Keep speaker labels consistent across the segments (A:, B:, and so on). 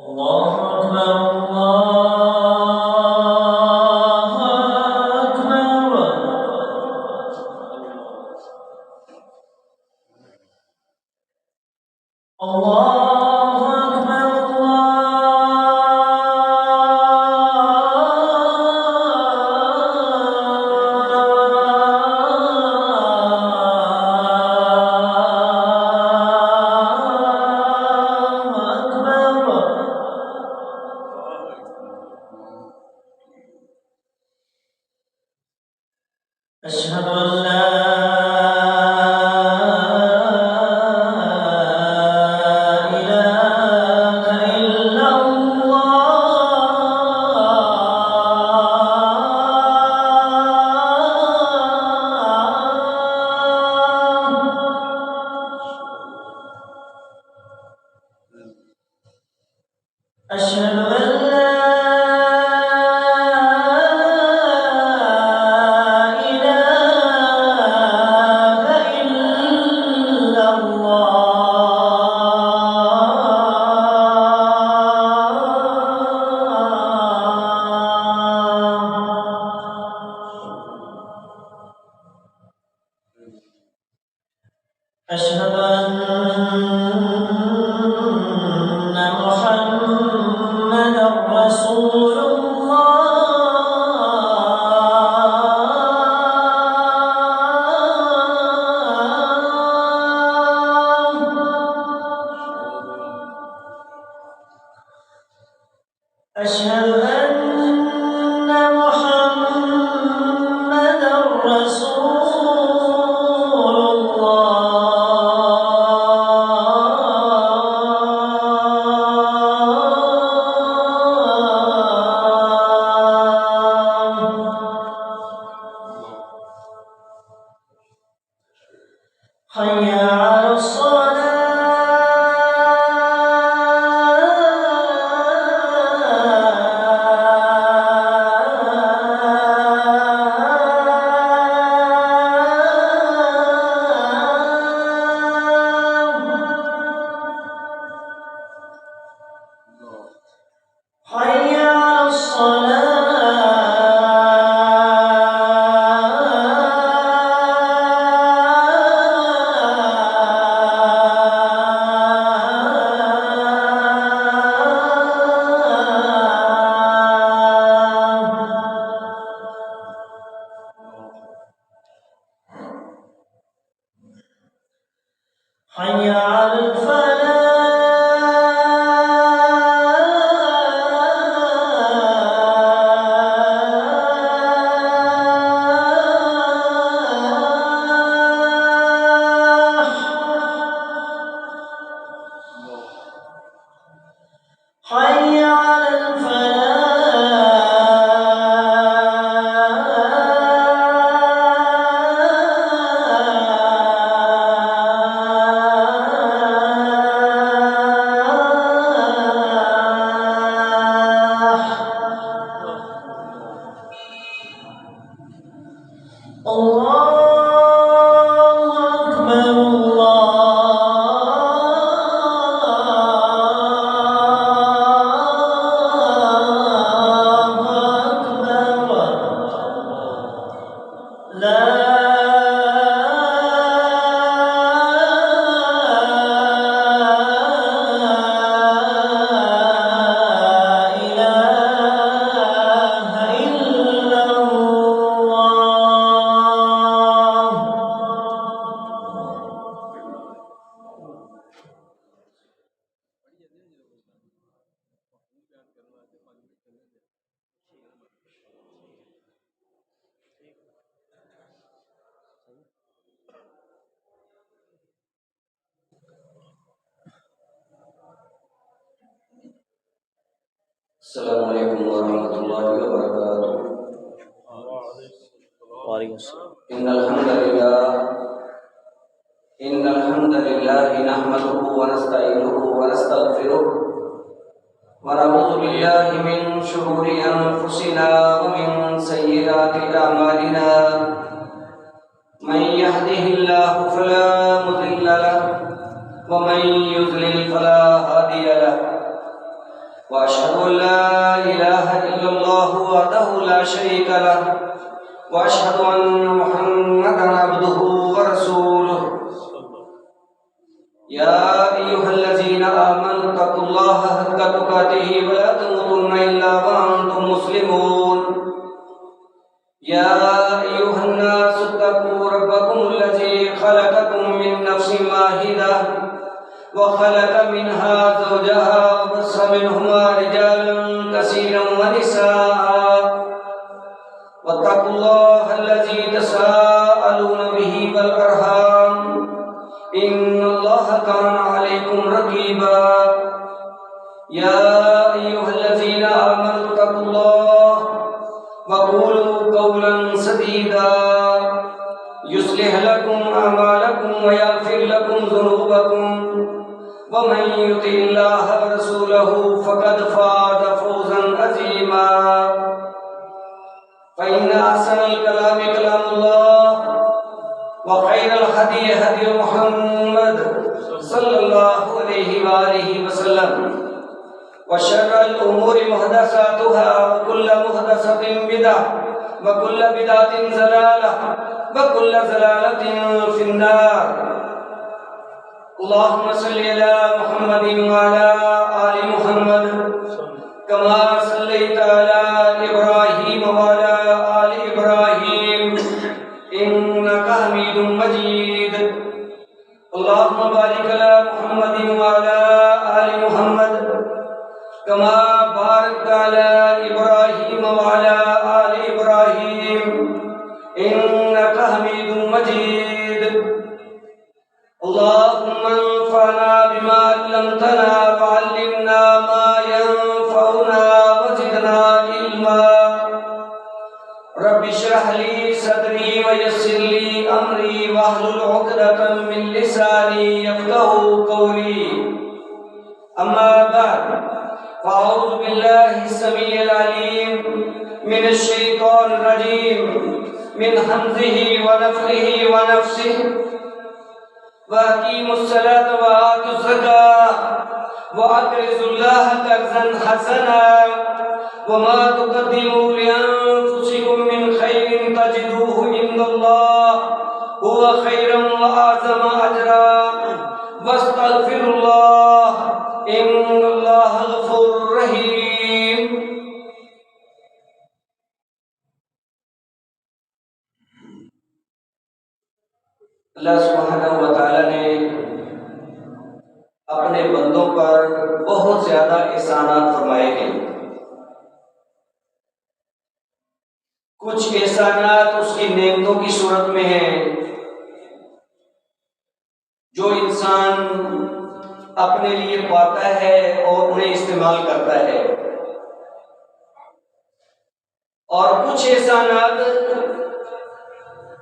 A: الله أكبر أشهد أن لا إله إلا الله أشهد أن أشهد أن محمدا رسول الله أشهد أن محمدا رسول حي على الصلاة حي على الصلاة حي على الفلاح حي على السلام عليكم ورحمة الله وبركاته. وعليكم السلام. إن الحمد لله نحمده ونستعينه ونستغفره ونعوذ بالله من شرور أنفسنا ومن سيئات أعمالنا. من يهده الله فلا مضل له ومن يضلل فلا هادي له. وأشهد أن لا إله إلا الله وحده لا شريك له وأشهد أن محمدا عبده ورسوله يا أيها الذين آمنوا اتقوا الله حق تقاته ولا تموتن إلا وأنتم مسلمون يا أيها الناس اتقوا ربكم الذي خلقكم من نفس واحدة وخلق منها زوجها وبث منهما رجالا كثيرا ونساء واتقوا الله الذي تساءلون به والأرحام إن الله كان عليكم رقيبا يا أيها الذين آمنوا اتقوا الله وقولوا قولا سديدا يصلح لكم أعمالكم ويغفر لكم ذنوبكم ومن يطع الله ورسوله فقد فاز فوزا عظيما فإن أحسن الكلام كلام الله وخير الهدي هدي محمد صلى الله عليه وآله وسلم وشر الأمور محدثاتها وكل محدثة بدعة وكل بدعة ضلالة وكل ضلالة في النار اللهم صل على محمد وعلى آل محمد كما صليت على إبراهيم وعلى آل إبراهيم إنك حميد مجيد اللهم بارك على محمد وعلى آل محمد كما باركت على إبراهيم وعلى آل إبراهيم إنك حميد مجيد اللهم انفعنا بما علمتنا وعلمنا ما ينفعنا وزدنا علما رب اشرح لي صدري ويسر لي أمري واحلل عقدة من لساني يفقهوا قولي أما بعد فأعوذ بالله السميع العليم من الشيطان الرجيم من همزه ونفخه ونفسه وأقيموا الصلاة وآتوا الزكاة وأقرضوا الله قرضا حسنا وما تقدموا لأنفسكم من خير تجدوه عند الله هو خيرا وأعظم أجرا واستغفروا الله إن الله غفور رحيم اللہ سبحانہ و تعالیٰ نے اپنے بندوں پر بہت زیادہ احسانات فرمائے ہیں۔ کچھ احسانات اس کی نعمتوں کی صورت میں ہیں جو انسان اپنے لیے پاتا ہے اور انہیں استعمال کرتا ہے، اور کچھ احسانات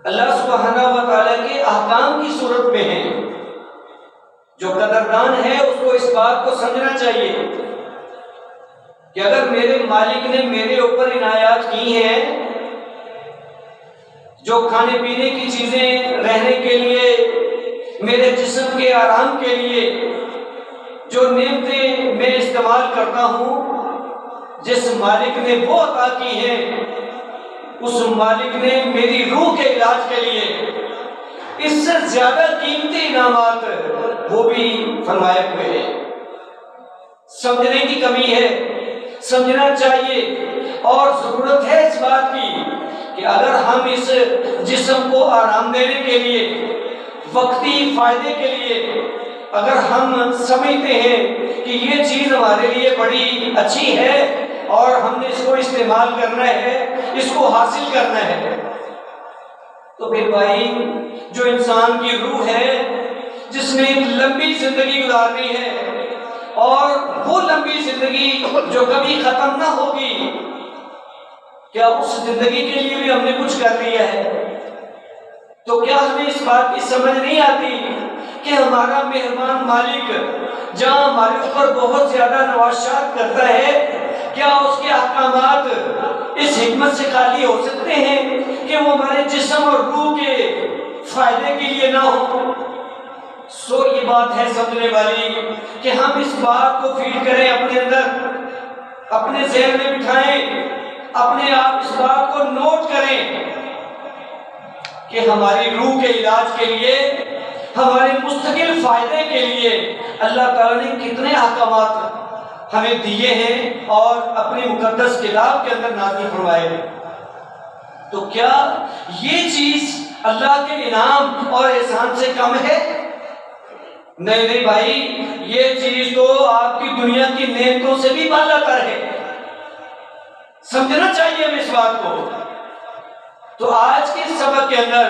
A: اللہ سبحانہ و تعالیٰ کے احکام کی صورت میں ہیں۔ جو قدردان ہے اس کو اس بات کو سمجھنا چاہیے کہ اگر میرے مالک نے میرے اوپر عنایات کی ہیں، جو کھانے پینے کی چیزیں، رہنے کے لیے، میرے جسم کے آرام کے لیے جو نعمتیں میں استعمال کرتا ہوں، جس مالک نے وہ عطا کی ہیں، اس مالک نے میری روح کے علاج کے لیے اس سے زیادہ قیمتی انعامات وہ بھی فرمائے ہوئے ہیں۔ سمجھنے کی کمی ہے، سمجھنا چاہیے، اور ضرورت ہے اس بات کی کہ اگر ہم اس جسم کو آرام دینے کے لیے، وقتی فائدے کے لیے اگر ہم سمجھتے ہیں کہ یہ چیز ہمارے لیے بڑی اچھی ہے اور ہم نے اس کو استعمال کرنا ہے، اس کو حاصل کرنا ہے، تو پھر بھائی جو انسان کی روح ہے، جس نے ایک لمبی زندگی گزارنی ہے، اور وہ لمبی زندگی جو کبھی ختم نہ ہوگی، کیا اس زندگی کے لیے بھی ہم نے کچھ کر لیا ہے؟ تو کیا ہمیں اس بات کی سمجھ نہیں آتی کہ ہمارا مہربان مالک جہاں ہمارے اوپر بہت زیادہ نوازشات کرتا ہے، کیا اس کے احکامات اس حکمت سے خالی ہو سکتے ہیں کہ وہ ہمارے جسم اور روح کے فائدے کے لیے نہ ہو؟ سو یہ بات ہے سمجھنے والی کہ ہم اس بات کو فیل کریں اپنے اندر اپنے ذہن میں بٹھائیں، اپنے آپ اس بات کو نوٹ کریں کہ ہماری روح کے علاج کے لیے، ہمارے مستقل فائدے کے لیے اللہ تعالیٰ نے کتنے احکامات ہمیں دیے ہیں اور اپنی مقدس کتاب کے اندر نازل فرمائے ہیں۔ تو کیا یہ چیز اللہ کے انعام اور احسان سے کم ہے؟ نہیں نہیں بھائی، یہ چیز تو آپ کی دنیا کی نعمتوں سے بھی بالا تر ہے، سمجھنا چاہیے ہمیں اس بات کو۔ تو آج کے سبق کے اندر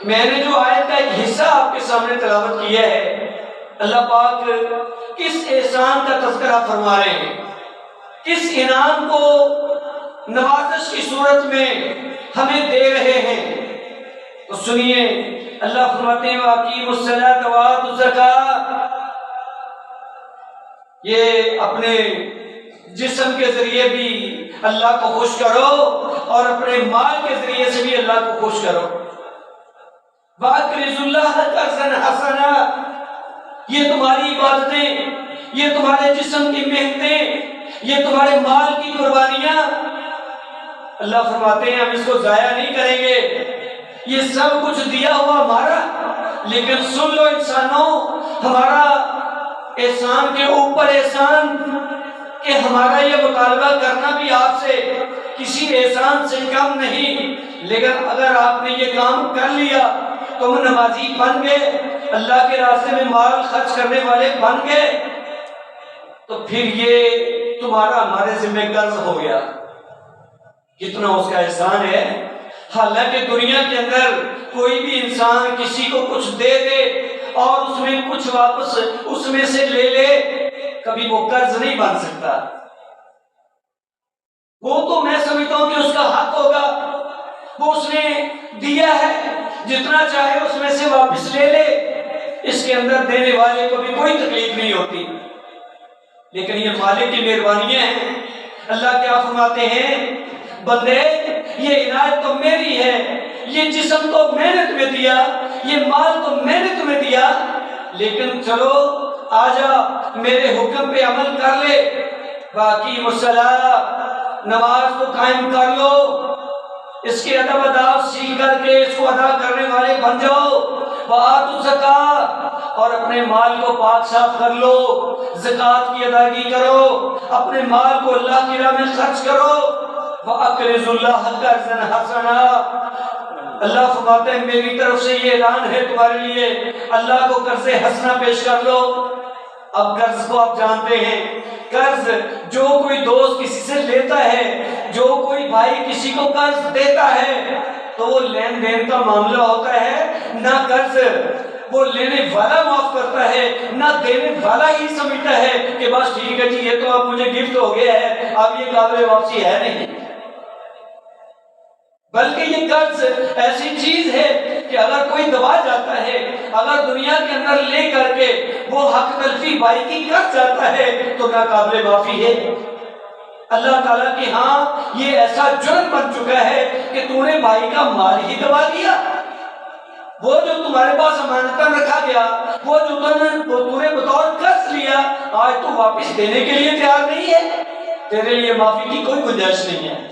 A: میں نے جو آیت کا ایک حصہ آپ کے سامنے تلاوت کیا ہے، اللہ پاک کس احسان کا تذکرہ فرما رہے ہیں، کس انعام کو نوازش کی صورت میں ہمیں دے رہے ہیں۔ تو سنیے، اللہ فرماتے ہیں وَأَقِیمُوا الصَّلَاةَ وَآتُوا الزَّکَاةَ، یہ اپنے جسم کے ذریعے بھی اللہ کو خوش کرو اور اپنے مال کے ذریعے سے بھی اللہ کو خوش کرو۔ وَأَقْرِضُوا اللَّهَ قَرْضًا حَسَنًا، یہ تمہاری عبادتیں، یہ تمہارے جسم کی محنتیں، یہ تمہارے مال کی قربانیاں، اللہ فرماتے ہیں ہم اس کو ضائع نہیں کریں گے، یہ سب کچھ دیا ہوا ہمارا، لیکن سن لو انسانوں، ہمارا احسان کے اوپر احسان کہ ہمارا یہ مطالبہ کرنا بھی آپ سے کسی احسان سے کم نہیں، لیکن اگر آپ نے یہ کام کر لیا، تم نمازی بن گئے، اللہ کے راستے میں مال خرچ کرنے والے بن گئے، تو پھر یہ تمہارا ہمارے ذمہ قرض ہو گیا۔ کتنا اس کا احسان ہے۔ حالانکہ دنیا کے اندر کوئی بھی انسان کسی کو کچھ دے دے اور اس میں کچھ واپس اس میں سے لے لے، کبھی وہ قرض نہیں بن سکتا۔ وہ تو میں سمجھتا ہوں کہ اس کا حق ہوگا، وہ اس نے دیا ہے، جتنا چاہے اس میں سے واپس لے لے، اس کے اندر دینے والے کو بھی کوئی تکلیف نہیں ہوتی۔ لیکن یہ مالک کی مہربانیاں ہیں۔ اللہ کیا فرماتے ہیں، بندے یہ عنایت تو میری ہے، یہ جسم تو میں نے تمہیں دیا، یہ مال تو میں نے تمہیں دیا، لیکن چلو آجا میرے حکم پہ عمل کر لے، باقی الصلاۃ، نماز کو قائم کر لو، اس کے ادب اداب سیکھ کر کے اس کو ادا کرنے والے بن جاؤ، وآتوا الزکاۃ، اور اپنے مال کو پاک صاف کر لو، زکوٰۃ کی ادائیگی کرو، اپنے مال کو اللہ کی راہ میں خرچ کرو، وَأَقْرِضُوا اللَّهَ قَرْضًا حَسَنًا۔ اللہ فرماتے ہیں میری طرف سے یہ اعلان ہے تمہارے لیے، اللہ کو قرض حسنہ پیش کر لو۔ اب قرض کو آپ جانتے ہیں، قرض جو کوئی دوست کسی سے لیتا ہے، جو کوئی بھائی کسی کو قرض دیتا ہے، تو وہ لین دین کا معاملہ ہوتا ہے، نہ قرض وہ لینے والا معاف کرتا ہے، نہ دینے والا ہی سمجھتا ہے کہ بس ٹھیک ہے جی یہ تو اب مجھے گفٹ ہو گیا ہے، اب یہ قابل واپسی ہے نہیں۔ بلکہ یہ قرض ایسی چیز ہے کہ اگر کوئی دبا جاتا ہے، اگر دنیا کے اندر لے کر کے وہ حق تلفی بھائی کی کر جاتا ہے تو ناقابل معافی ہے۔ اللہ تعالیٰ کے ہاں یہ ایسا جرم بن چکا ہے کہ تو نے بھائی کا مال ہی دبا دیا، وہ جو تمہارے پاس امانتاً رکھا گیا، وہ جو تو نے بطور قرض لیا، آج تو واپس دینے کے لیے تیار نہیں ہے، تیرے لیے معافی کی کوئی گنجائش نہیں ہے۔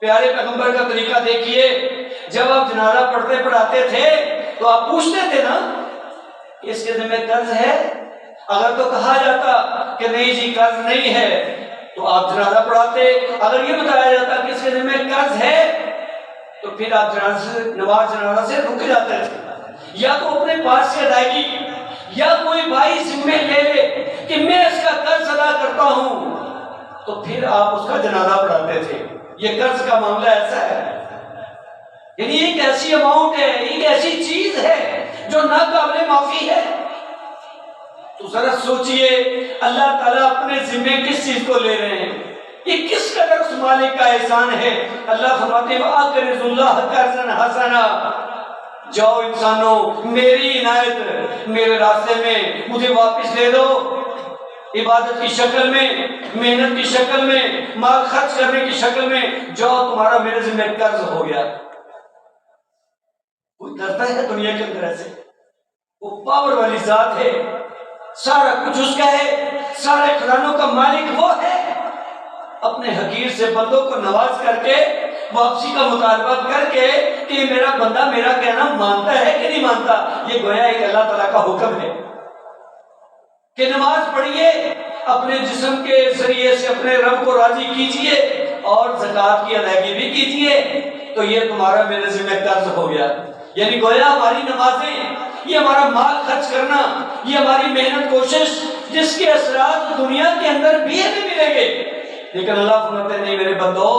A: پیارے پیغمبر کا طریقہ دیکھیے، جب آپ جنازہ پڑھتے پڑھاتے تھے تو آپ پوچھتے تھے نا اس کے ذمہ قرض ہے؟ اگر تو کہا جاتا کہ نہیں جی قرض نہیں ہے تو آپ جنازہ پڑھاتے، اگر یہ بتایا جاتا کہ اس کے ذمہ قرض ہے تو پھر آپ نماز جنازہ سے رک جاتے تھے، یا تو اپنے پاس سے ادائیگی، یا کوئی بھائی ذمہ لے لے کہ میں اس کا قرض ادا کرتا ہوں، تو پھر آپ اس کا جنازہ پڑھاتے تھے۔ یہ قرض کا معاملہ ایسا ہے، یعنی ایک ایسی اماؤنٹ ہے، ایک ایسی چیز ہے جو ناقابل معافی ہے۔ تو ذرا سوچئے اللہ تعالیٰ اپنے ذمہ کس چیز کو لے رہے ہیں، یہ کس قدر اس مالک کا احسان ہے۔ اللہ فرماتے ہیں وَأَقْرِضُوا اللَّهَ قَرْضًا حَسَنًا، جاؤ انسانوں میری عنایت میرے راستے میں مجھے واپس دے دو، عبادت کی شکل میں، محنت کی شکل میں، مال خرچ کرنے کی شکل میں، جاؤ تمہارا میرے ذمہ قرض ہو گیا۔ کوئی کرتا ہے دنیا کے اندر ایسے؟ وہ پاور والی ذات ہے، سارا کچھ اس کا ہے، سارے خزانوں کا مالک وہ ہے، اپنے حقیر سے بندوں کو نواز کر کے واپسی کا مطالبہ کر کے کہ یہ میرا بندہ میرا کہنا مانتا ہے کہ نہیں مانتا. یہ گویا ایک اللہ تعالیٰ کا حکم ہے کہ نماز پڑھیے, اپنے جسم کے ذریعے سے اپنے رب کو راضی کیجئے اور زکوٰۃ کی ادائیگی بھی کیجئے, تو یہ تمہارا میرے ذمہ قرض ہو گیا. یعنی گویا ہماری نمازیں, یہ ہمارا مال خرچ کرنا, یہ ہماری محنت کوشش, جس کے اثرات دنیا کے اندر بھی ہمیں ملیں گے, لیکن اللہ فرماتے نہیں میرے بندو,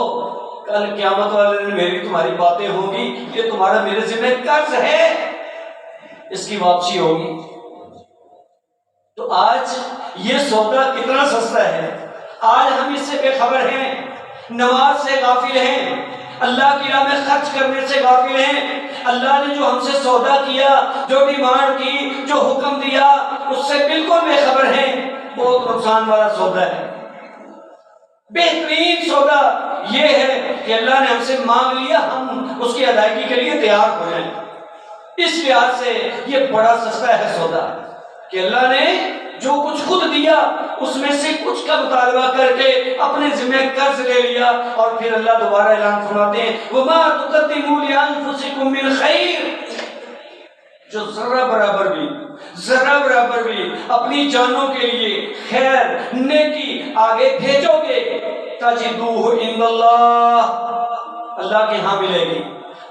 A: کل قیامت والے دن میری تمہاری باتیں ہوں گی, یہ تمہارا میرے ذمہ قرض ہے, اس کی واپسی ہوگی. تو آج یہ سودا کتنا سستا ہے, آج ہم اس سے بے خبر ہیں, نماز سے غافل ہیں, اللہ کی راہ میں خرچ کرنے سے غافل ہیں. اللہ نے جو ہم سے سودا کیا, جو ڈیمانڈ کی, جو حکم دیا, اس سے بالکل بے خبر ہیں. بہت نقصان والا سودا ہے. بہترین سودا یہ ہے کہ اللہ نے ہم سے مانگ لیا, ہم اس کی ادائیگی کے لیے تیار ہو جائیں. اس لحاظ سے یہ بڑا سستا ہے سودا کہ اللہ نے جو کچھ خود دیا اس میں سے کچھ کا مطالبہ کر کے اپنے ذمہ قرض لے لیا, اور پھر اللہ دوبارہ اعلان فرماتے ہیں وَمَا تُقَدِّمُوا لِأَنفُسِكُم مِّن خَيْرٍ, جو ذرہ برابر بھی اپنی جانوں کے لیے خیر نیکی آگے بھیجو گے, تَجِدُوهُ عِندَ اللَّهِ, اللہ کے ہاں ملے گی,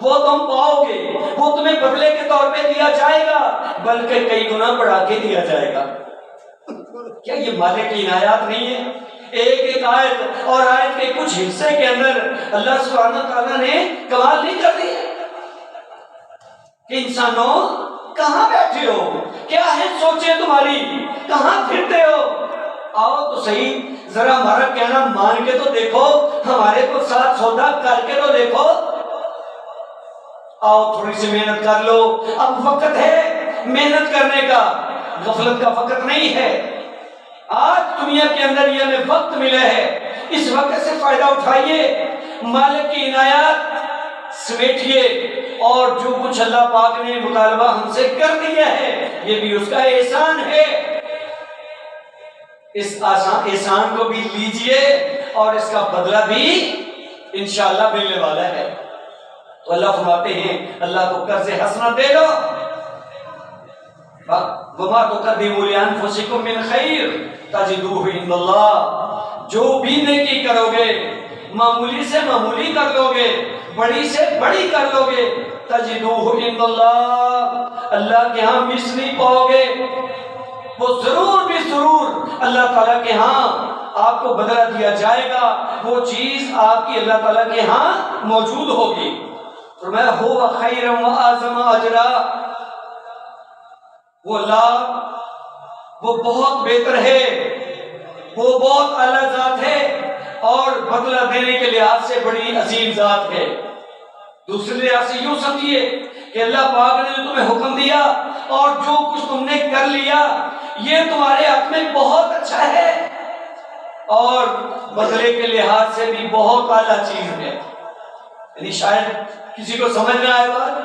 A: وہ تم پاؤ گے, وہ تمہیں بدلے کے طور پہ دیا جائے گا, بلکہ کئی گنا بڑھا کے دیا جائے گا. کیا یہ مالک کی عنایات نہیں ہے؟ ایک ایک آیت اور آیت کے کچھ حصے کے اندر اللہ سبحانہ تعالیٰ نے کمال نہیں کر دی کہ انسانوں کہاں بیٹھے ہو, کیا ہے سوچیں تمہاری, کہاں پھرتے ہو, آؤ تو صحیح ذرا ہمارا کہنا مان کے تو دیکھو, ہمارے کو ساتھ سودا کر کے تو دیکھو, آؤ تھوڑی سی محنت کر لو. اب وقت ہے محنت کرنے کا, غفلت کا وقت نہیں ہے. آج دنیا کے اندر یہ ہمیں وقت ملا ہے, اس وقت سے فائدہ اٹھائیے, مالک کی عنایات سمیٹیے, اور جو کچھ اللہ پاک نے مطالبہ ہم سے کر دیا ہے یہ بھی اس کا احسان ہے, اس احسان کو بھی لیجئے اور اس کا بدلہ بھی انشاءاللہ ملنے والا ہے. تو اللہ فرماتے ہیں اللہ کو قرض حسنہ دے دو, وَمَا تُقَدِّمُوا لِأَنفُسِكُم مِّن خَيْرٍ تَجِدُوهُ عِندَ اللَّهِ, جو بھی نیکی کرو گے, معمولی سے معمولی کر لو گے, بڑی سے بڑی کر لو گے, تَجِدُوهُ عِندَ اللَّهِ, اللہ کے ہاں مثلی پاؤ گے, وہ ضرور بھی ضرور اللہ تعالیٰ کے ہاں آپ کو بدلہ دیا جائے گا, وہ چیز آپ کی اللہ تعالیٰ کے ہاں موجود ہوگی. فرمایا هُوَ خَيْرًا وَأَعْظَمَ أَجْرًا, وہ اللہ وہ بہت بہتر ہے, وہ بہت اعلیٰ ذات ہے, اور بدلہ دینے کے لحاظ سے بڑی عظیم ذات ہے. دوسرے لحاظ سے یوں سمجھیے کہ اللہ پاک نے جو تمہیں حکم دیا اور جو کچھ تم نے کر لیا یہ تمہارے حق میں بہت اچھا ہے, اور بدلے کے لحاظ سے بھی بہت اعلیٰ چیز ہے. یعنی شاید کسی کو سمجھ نہ آئے بات,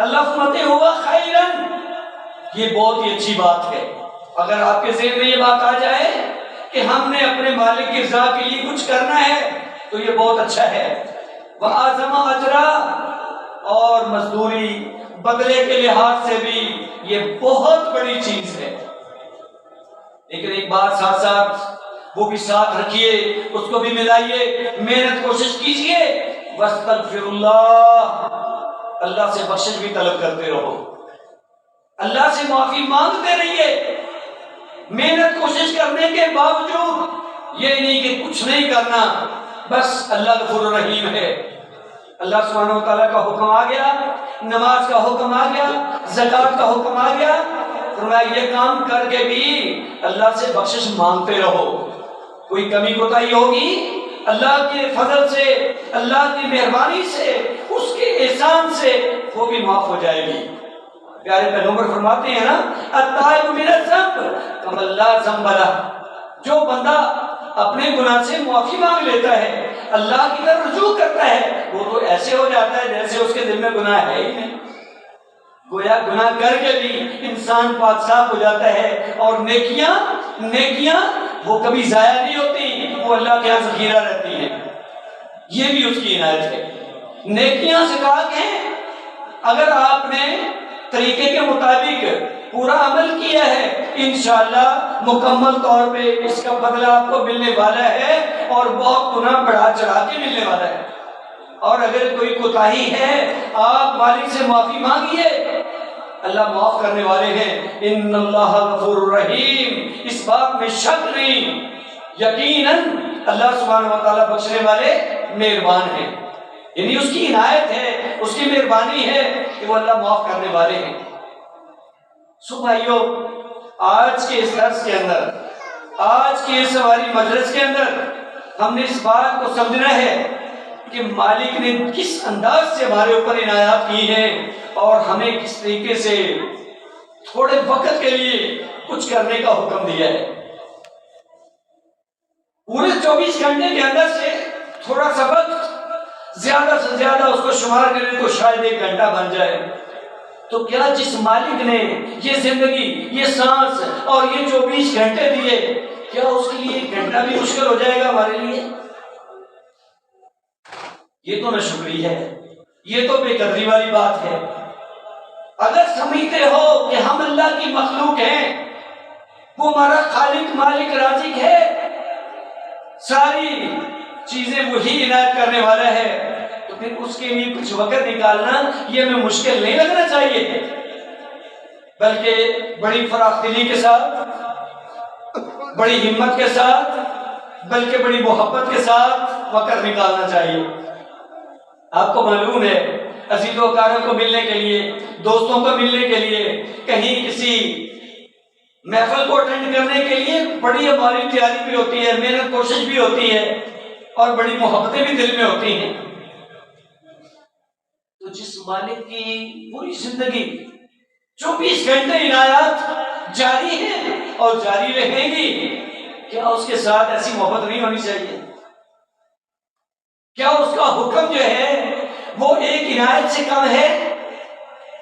A: اللہ فرماتے ہوا خیرن, یہ بہت ہی اچھی بات ہے. اگر آپ کے ذہن میں یہ بات آ جائے کہ ہم نے اپنے مالک کی رضا کے لیے کچھ کرنا ہے تو یہ بہت اچھا ہے. وَأَعْظَمَ أَجْرًا, اور مزدوری بدلے کے لحاظ سے بھی یہ بہت بڑی چیز ہے. لیکن ایک بات ساتھ ساتھ وہ بھی ساتھ رکھیے, اس کو بھی ملائیے, محنت کوشش کیجئے. وَاسْتَغْفِرُ اللَّهِ, اللہ سے بخشش بھی طلب کرتے رہو, اللہ سے معافی مانگتے رہیے. محنت کوشش کرنے کے باوجود یہ نہیں کہ کچھ نہیں کرنا, بس اللہ غفور رحیم ہے. اللہ سبحانہ وتعالیٰ کا حکم آ گیا, نماز کا حکم آ گیا, زکوٰۃ کا حکم آ گیا, فرمایا یہ کام کر کے بھی اللہ سے بخشش مانگتے رہو. کوئی کمی کوتاہی ہوگی اللہ کے فضل سے, اللہ کی مہربانی سے, اس کے احسان سے وہ بھی معاف ہو جائے گی. پیارے پیغمبر فرماتے ہیں نا التائب من الذنب کمن لا ذنب لہ, جو بندہ اپنے گناہ سے معافی مانگ لیتا ہے, اللہ کی طرف رجوع کرتا ہے, وہ تو ایسے ہو جاتا ہے جیسے اس کے دل میں گناہ ہے ہی نہیں. گویا گناہ کر کے بھی انسان پاک صاف ہو جاتا ہے, اور نیکیاں وہ کبھی ضائع نہیں ہوتی, وہ اللہ کے یہاں ذخیرہ رہتی یہ بھی اس کی عنایت ہے۔ نیکیاں سکھا کے اگر آپ نے طریقے کے مطابق پورا عمل کیا ہے، انشاءاللہ مکمل طور پہ اس کا بدلہ آپ کو ملنے والا ہے، اور بہت گناہ بڑھا چڑھا کے ملنے والا ہے۔ اور اگر کوئی کوتاہی ہے، آپ مالک سے معافی مانگیے، اللہ معاف کرنے والے ہیں۔ ان اللہ غفور الرحیم، اس بات میں شک نہیں، یقیناً اللہ سبحانہ و تعالیٰ بخشنے والے مہربان ہیں، یعنی اس کی عنایت ہے، اس کی مہربانی ہے کہ وہ اللہ معاف کرنے والے ہیں۔ سو بھائیو، آج کے اس درس کے اندر، آج کی اس ہماری مجلس کے اندر ہم نے اس بات کو سمجھنا ہے کہ مالک نے کس انداز سے ہمارے اوپر عنایات کی ہیں، اور ہمیں کس طریقے سے تھوڑے وقت کے لیے کچھ کرنے کا حکم دیا ہے۔ پورے 24 گھنٹے کے اندر سے تھوڑا سا وقت زیادہ سے زیادہ اس کو شمار کریں تو شاید 1 گھنٹہ بن جائے۔ تو کیا جس مالک نے یہ زندگی، یہ سانس اور یہ 24 گھنٹے دیے، کیا اس کے لیے 1 گھنٹہ بھی مشکل ہو جائے گا ہمارے لیے؟ یہ تو ناشکری ہے، یہ تو بے قدری والی بات ہے۔ اگر سمجھتے ہو کہ ہم اللہ کی مخلوق ہیں، وہ ہمارا خالق مالک رازق ہے، ساری چیزیں وہی عنایت کرنے والا ہے، تو پھر اس کے لیے کچھ وقت نکالنا یہ ہمیں مشکل نہیں لگنا چاہیے، بلکہ بڑی فراخ دلی کے ساتھ، بڑی ہمت کے ساتھ، بلکہ بڑی محبت کے ساتھ وقت نکالنا چاہیے۔ آپ کو معلوم ہے، عزیز و اقارب کو ملنے کے لیے، دوستوں کو ملنے کے لیے، کہیں کسی محفل کو اٹینڈ کرنے کے لیے بڑی ہماری تیاری بھی ہوتی ہے، محنت کوشش بھی ہوتی ہے، اور بڑی محبتیں بھی دل میں ہوتی ہیں۔ تو جس مالک کی پوری زندگی 24 گھنٹے عنایات جاری ہیں اور جاری رہیں گی، کیا اس کے ساتھ ایسی محبت نہیں ہونی چاہیے؟ کیا اس کا حکم جو ہے وہ ایک عنایت سے کم ہے؟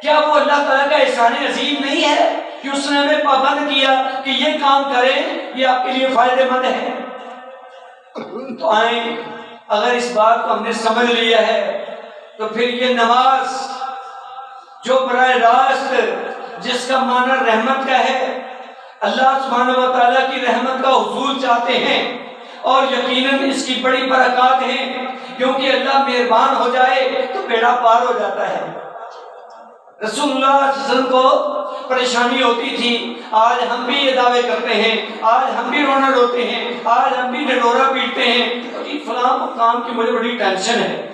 A: کیا وہ اللہ تعالیٰ کا احسان عظیم نہیں ہے کہ اس نے ہمیں پابند کیا کہ یہ کام کریں، یہ آپ کے لیے فائدہ مند ہے؟ تو آئیں، اگر اس بات کو ہم نے سمجھ لیا ہے تو پھر یہ نماز جو براہ راست جس کا معنی رحمت کا ہے، اللہ سبحانہ و تعالیٰ کی رحمت کا حصول چاہتے ہیں، اور یقیناً اس کی بڑی برکات ہیں، کیونکہ اللہ مہربان ہو جائے تو بیڑا پار ہو جاتا ہے۔ رسول اللہ صلی اللہ علیہ وسلم کو پریشانی ہوتی تھی، آج ہم بھی یہ دعوے کرتے ہیں، آج ہم بھی رونا روتے ہیں، آج ہم بھی ڈنڈورا پیٹتے ہیں، جی فلاں کام کی مجھے بڑی ٹینشن ہے،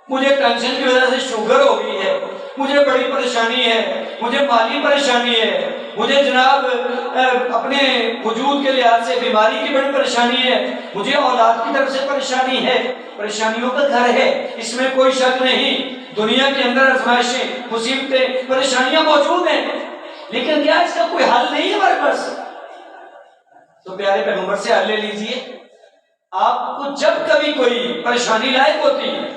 A: مجھے ٹینشن کی وجہ سے شوگر ہو گئی ہے، مجھے بڑی پریشانی ہے، مجھے مالی پریشانی ہے، مجھے جناب اپنے وجود کے لحاظ سے بیماری کی بڑی پریشانی ہے، مجھے اولاد کی طرف سے پریشانی ہے۔ پریشانیوں کا گھر ہے، اس میں کوئی شک نہیں، دنیا کے اندر آزمائشیں، مصیبتیں، پریشانیاں موجود ہیں، لیکن کیا اس کا کوئی حل نہیں ہے ہمارے پاس؟ تو پیارے پیغمبر سے حل لے لیجئے۔ آپ کو جب کبھی کوئی پریشانی لائق ہوتی ہے،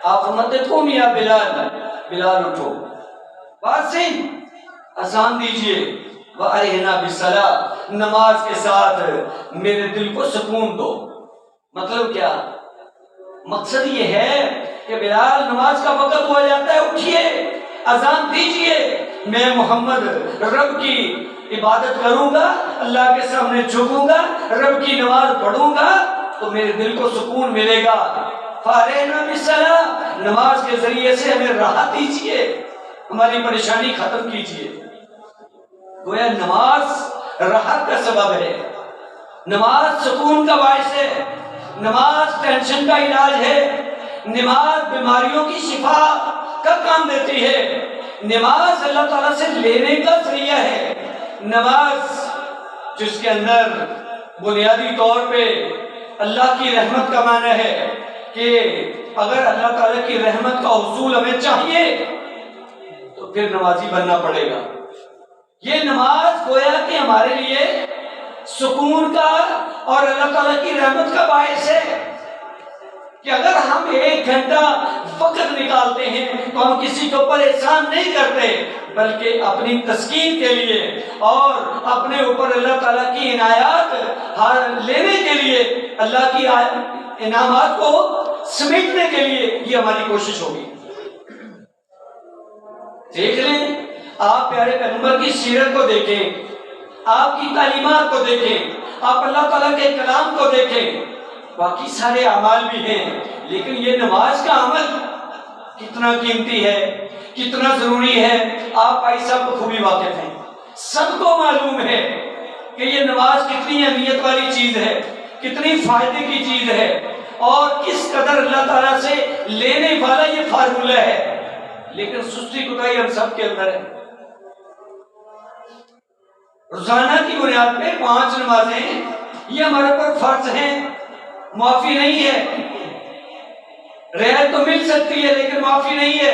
A: آپ فرماتے قوم یا بلال، بلال اٹھو، بات سے اذان دیجئے، وَأَرِحْنَا بِالصَّلَاةِ، نماز کے ساتھ میرے دل کو سکون دو۔ مطلب کیا؟ مقصد یہ ہے کہ بلال نماز کا وقت ہوا جاتا ہے، اٹھیے، اذان دیجئے، میں محمد رب کی عبادت کروں گا، اللہ کے سامنے جھکوں گا، رب کی نماز پڑھوں گا تو میرے دل کو سکون ملے گا۔ فَأَرِحْنَا بِالصَّلَاةِ، نماز کے ذریعے سے ہمیں راحت دیجئے، ہماری پریشانی ختم کیجئے۔ گویا نماز راحت کا سبب ہے، نماز سکون کا باعث ہے، نماز ٹینشن کا علاج ہے، نماز بیماریوں کی شفا کا کام دیتی ہے، نماز اللہ تعالیٰ سے لینے کا ذریعہ ہے، نماز جس کے اندر بنیادی طور پہ اللہ کی رحمت کا معنی ہے کہ اگر اللہ تعالیٰ کی رحمت کا حصول ہمیں چاہیے تو پھر نمازی بننا پڑے گا۔ یہ نماز گویا کہ ہمارے لیے سکون کا اور اللہ تعالیٰ کی رحمت کا باعث ہے کہ اگر ہم 1 گھنٹہ وقت نکالتے ہیں تو ہم کسی کے اوپر احسان نہیں کرتے، بلکہ اپنی تسکین کے لیے اور اپنے اوپر اللہ تعالیٰ کی عنایات لینے کے لیے، اللہ کی انعامات کو سمیٹنے کے لیے یہ ہماری کوشش ہوگی۔ دیکھ لیں، آپ پیارے پیغمبر کی سیرت کو دیکھیں، آپ کی تعلیمات کو دیکھیں، آپ اللہ تعالیٰ کے کلام کو دیکھیں، باقی سارے اعمال بھی ہیں، لیکن یہ نماز کا عمل کتنا قیمتی ہے، کتنا ضروری ہے، آپ بھائی صاحب بخوبی واقف ہیں، سب کو معلوم ہے کہ یہ نماز کتنی اہمیت والی چیز ہے، کتنی فائدے کی چیز ہے، اور کس قدر اللہ تعالیٰ سے لینے والا یہ فارمولہ ہے، لیکن سستی کوتاہی ہم سب کے اندر ہے۔ روزانہ کی بنیاد پہ 5 نمازیں یہ ہمارے پر فرض ہیں، معافی نہیں ہے، رعایت تو مل سکتی ہے لیکن معافی نہیں ہے،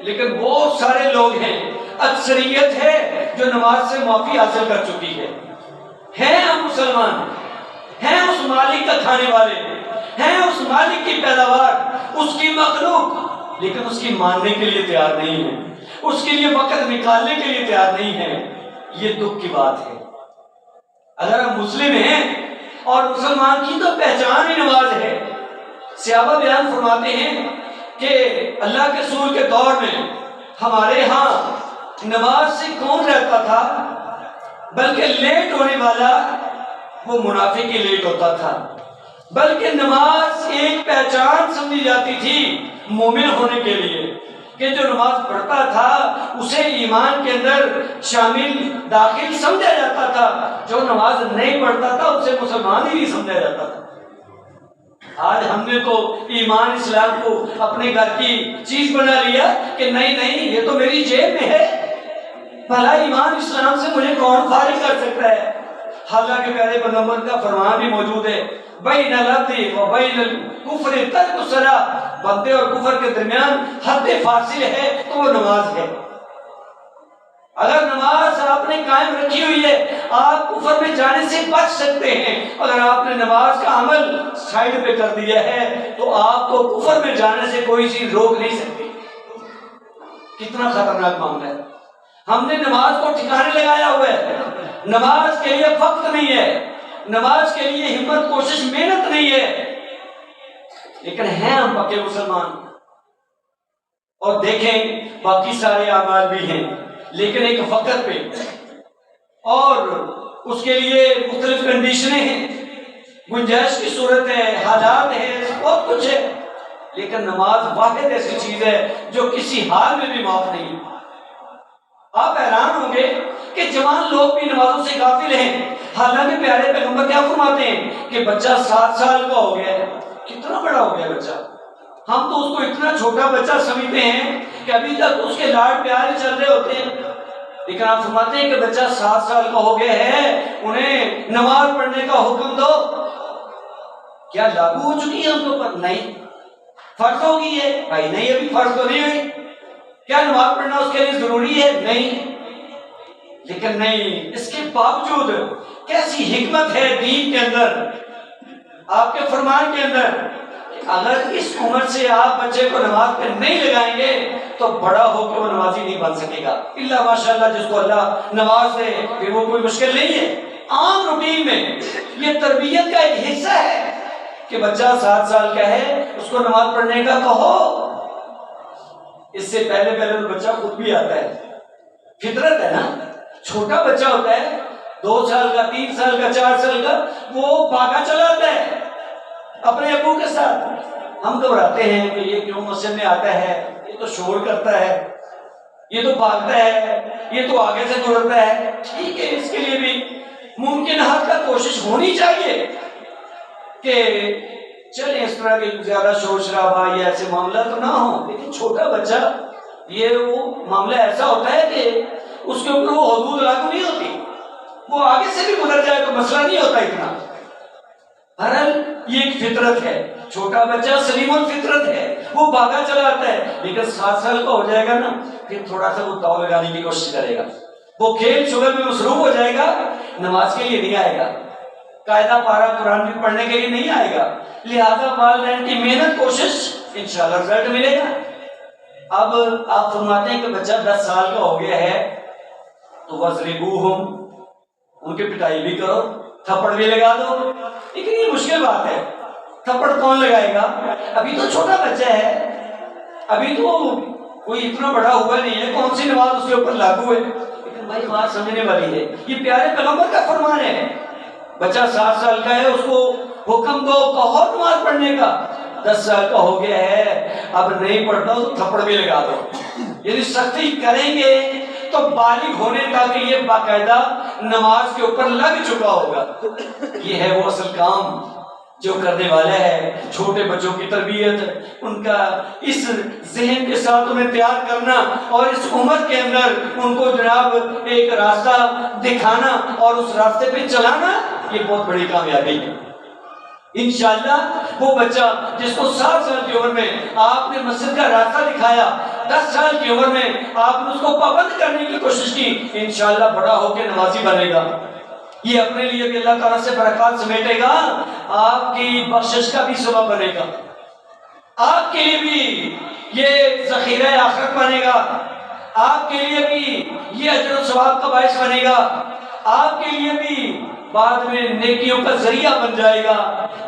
A: لیکن بہت سارے لوگ ہیں، اکثریت ہے جو نماز سے معافی حاصل کر چکی ہے۔ ہیں ہم مسلمان، ہیں اس مالک کا کھانے والے، ہیں اس مالک کی پیداوار، اس کی مخلوق، لیکن اس کی ماننے کے لیے تیار نہیں ہے، اس کے لیے وقت نکالنے کے لیے تیار نہیں ہے۔ یہ دکھ کی بات ہے۔ اگر ہم مسلم ہیں اور مسلمان کی تو پہچان ہی نماز ہے۔ صحابہ بیان فرماتے ہیں کہ اللہ کے رسول کے دور میں ہمارے ہاں نماز سے کون رہتا تھا، بلکہ لیٹ ہونے والا وہ منافق ہی لیٹ ہوتا تھا، بلکہ نماز ایک پہچان سمجھی جاتی تھی مومن ہونے کے لیے، کہ جو نماز پڑھتا تھا اسے ایمان کے اندر شامل داخل سمجھا جاتا تھا، جو نماز نہیں پڑھتا تھا اسے مسلمان ہی نہیں سمجھا جاتا تھا۔ آج ہم نے تو ایمان اسلام کو اپنے گھر کی چیز بنا لیا کہ نہیں یہ تو میری جیب میں ہے، بھلا ایمان اسلام سے مجھے کون فارغ کر سکتا ہے؟ حالانکہ پیارے پیغمبر کا فرمان بھی موجود ہے، بین العبد و بین الکفر ترک الصلاۃ، بندے اور کفر کے درمیان حد فاصل ہے تو وہ نماز ہے۔ اگر نماز آپ نے قائم رکھی ہوئی ہے آپ کفر میں جانے سے بچ سکتے ہیں، اگر آپ نے نماز کا عمل سائیڈ پہ کر دیا ہے تو آپ کو کفر میں جانے سے کوئی چیز روک نہیں سکتی۔ کتنا خطرناک معاملہ ہے۔ ہم نے نماز کو ٹھکانے لگایا ہوا ہے، نماز کے لیے وقت نہیں ہے، نماز کے لیے ہمت کوشش محنت نہیں ہے، لیکن ہیں ہم پکے مسلمان۔ اور دیکھیں باقی سارے اعمال بھی ہیں، لیکن ایک وقت پہ، اور اس کے لیے مختلف کنڈیشنیں ہیں، گنجائش کی صورت ہے، حالات ہیں، بہت کچھ ہے، لیکن نماز واحد ایسی چیز ہے جو کسی حال میں بھی معاف نہیں۔ آپ حیران ہوں گے کہ جوان لوگ بھی نمازوں سے غافل ہیں، حالانکہ پیارے پیغمبر کیا فرماتے ہیں کہ بچہ 7 سال کا ہو گیا ہے، کتنا بڑا ہو گیا بچہ، ہم تو اس کو اتنا چھوٹا بچہ سمجھتے ہیں کہ ابھی تک اس کے لاڈ پیار چل رہے ہوتے ہیں، لیکن آپ فرماتے ہیں کہ بچہ 7 سال کا ہو گیا ہے، انہیں نماز پڑھنے کا حکم دو۔ کیا لاگو ہو چکی ہے ان کے اوپر؟ نہیں۔ فرض ہو گئی ہے؟ بھائی نہیں، ابھی فرض تو نہیں ہوئی۔ کیا نماز پڑھنا اس کے لیے ضروری ہے؟ نہیں۔ لیکن نہیں، اس کے باوجود کیسی حکمت ہے دین کے اندر، آپ کے فرمان کے اندر، اگر اس عمر سے آپ بچے کو نماز پہ نہیں لگائیں گے تو بڑا ہو کے وہ نمازی نہیں بن سکے گا، الا ماشاءاللہ جس کو اللہ نواز دے، پھر وہ کوئی مشکل نہیں ہے۔ عام روٹین میں یہ تربیت کا ایک حصہ ہے کہ بچہ 7 سال کا ہے اس کو نماز پڑھنے کا کہو، اس سے پہلے تو بچہ خود بھی آتا ہے، فطرت ہے نا، چھوٹا بچہ ہوتا ہے 2 سال کا، 3 سال کا، 4 سال کا، وہ بھاگا چلا آتا ہے اپنے ابو کے ساتھ۔ ہم گھبراتے ہیں کہ یہ کیوں مسجد میں آتا ہے، یہ تو شور کرتا ہے، یہ تو بھاگتا ہے، یہ تو آگے سے گزرتا ہے۔ ٹھیک ہے، اس کے لیے بھی ممکن حد تک کوشش ہونی چاہیے کہ چلیں اس طرح کے زیادہ شور شرابہ یا ایسے معاملہ تو نہ ہو، لیکن چھوٹا بچہ یہ وہ معاملہ ایسا ہوتا ہے کہ اس کے اوپر وہ حدود لاگو نہیں ہوتی، وہ آگے سے بھی گزر جائے تو مسئلہ نہیں ہوتا اتنا۔ بہرحال یہ ایک فطرت ہے، چھوٹا بچہ سلیم الفطرت ہے، وہ بھاگا چلا آتا ہے، لیکن 7 سال کا ہو جائے گا نا پھر تھوڑا سا وہ داؤ لگانے کی کوشش کرے گا، وہ کھیل شغل میں مصروف ہو جائے گا، نماز کے لیے نہیں آئے گا، قاعدہ پارہ قرآن بھی پڑھنے کے لیے نہیں آئے گا، لہذا والدین کی محنت کوشش انشاءاللہ رزلٹ ملے گا۔ اب آپ فرماتے ہیں کہ بچہ 10 سال کا ہو گیا ہے تو وَضْرِبُوهُمْ، ان کی پٹائی بھی کرو، تھپڑ بھی لگا دو، لیکن یہ مشکل بات ہے، تھپڑ کون لگائے گا؟ ابھی تو چھوٹا بچہ ہے، ابھی تو کوئی اتنا بڑا ہوا نہیں ہے، کون سی نماز اس کے اوپر لاگو ہے؟ لیکن بھائی بات سمجھنے والی ہے، یہ پیارے پیغمبر کا فرمان ہے۔ بچہ 7 سال کا ہے، اس کو حکم دو کہو نماز پڑھنے کا، 10 سال کا ہو گیا ہے اب نہیں پڑھتا تو تھپڑ بھی لگا دو۔ یعنی سختی کریں گے تو بالغ ہونے تک یہ باقاعدہ نماز کے اوپر لگ چکا ہوگا۔ یہ ہے وہ اصل کام جو کرنے والا ہے، چھوٹے بچوں کی تربیت، ان کا اس ذہن کے ساتھ انہیں تیار کرنا اور اس عمر کے اندر ان کو جناب ایک راستہ دکھانا اور اس راستے پہ چلانا، یہ بہت بڑی کامیابی ہے۔ انشاءاللہ وہ بچہ جس کو 7 سال کی عمر میں آپ نے مسجد کا راستہ دکھایا، 10 سال کی عمر میں آپ نے اس کو پابند کرنے کی کوشش کی، انشاءاللہ بڑا ہو کے نمازی بنے گا۔ یہ اپنے لیے بھی اللہ تعالیٰ سے برکات سمیٹے گا، آپ کی بخشش کا بھی سبب بنے گا، آپ کے لیے بھی یہ ذخیرہ آخرت بنے گا، آپ کے لیے بھی یہ اجر و ثواب کا باعث بنے گا، آپ کے لیے بھی بعد میں نیکیوں کا ذریعہ بن جائے گا۔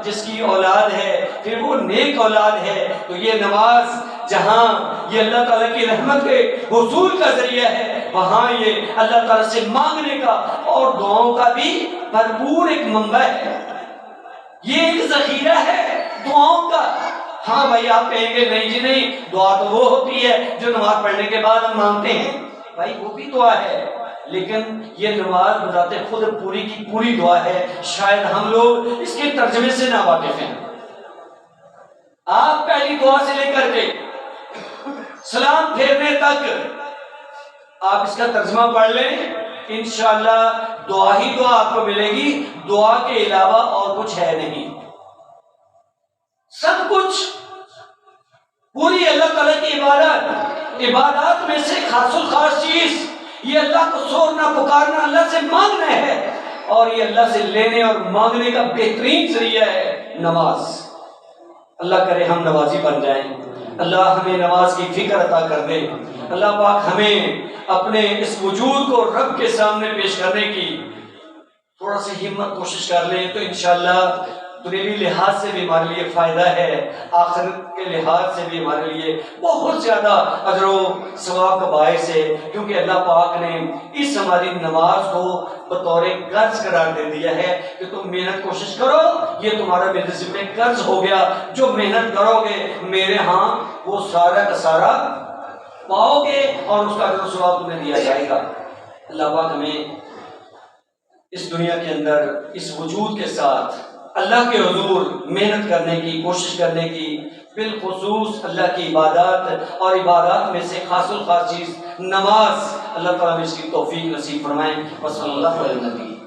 A: جس کی اولاد ہے پھر وہ نیک اولاد ہے، تو یہ نماز جہاں یہ اللہ تعالیٰ کی رحمت کے حصول کا ذریعہ ہے، وہاں یہ اللہ تعالیٰ سے مانگنے کا اور دعاؤں کا بھی بھرپور ایک منبع ہے، یہ ایک ذخیرہ ہے دعاؤں کا۔ ہاں بھائی آپ کہیں گے نہیں جی نہیں، دعا تو وہ ہوتی ہے جو نماز پڑھنے کے بعد ہم مانگتے ہیں، بھائی وہ بھی دعا ہے، لیکن یہ نماز بذات خود پوری کی پوری دعا ہے۔ شاید ہم لوگ اس کے ترجمے سے نہ واقف ہیں۔ آپ پہلی دعا سے لے کر کے سلام پھیرنے تک آپ اس کا ترجمہ پڑھ لیں، انشاءاللہ دعا ہی دعا آپ کو ملے گی، دعا کے علاوہ اور کچھ ہے نہیں۔ سب کچھ پوری اللہ تعالیٰ کی عبادات میں سے خاص الخاص چیز یہ اللہ کو سورنا پکارنا، اللہ سے مانگنا ہے، اور یہ اللہ سے لینے اور مانگنے کا بہترین ذریعہ ہے نماز۔ اللہ کرے ہم نمازی بن جائیں، اللہ ہمیں نماز کی فکر عطا کر دے، اللہ پاک ہمیں اپنے اس وجود کو رب کے سامنے پیش کرنے کی تھوڑا سی ہمت کوشش کر لیں تو انشاءاللہ دنیوی لحاظ سے بھی ہمارے لیے فائدہ ہے، آخرت کے لحاظ سے بھی ہمارے لیے بہت زیادہ اجر و ثواب کا باعث ہے، کیونکہ اللہ پاک نے اس ہماری نماز کو بطور قرض قرار دے دیا ہے کہ تم محنت کوشش کرو، یہ تمہارا میرے ذمہ قرض ہو گیا، جو محنت کرو گے میرے ہاں وہ سارا کا سارا پاؤ گے اور اس کا اجر و ثواب تمہیں دیا جائے گا۔ اللہ پاک ہمیں اس دنیا کے اندر اس وجود کے ساتھ اللہ کے حضور محنت کرنے کی کوشش کرنے کی، بالخصوص اللہ کی عبادات اور عبادات میں سے خاص الخاص چیز نماز، اللہ تعالیٰ نے اس کی توفیق نصیب فرمائے۔ وصلی اللہ علیہ وسلم۔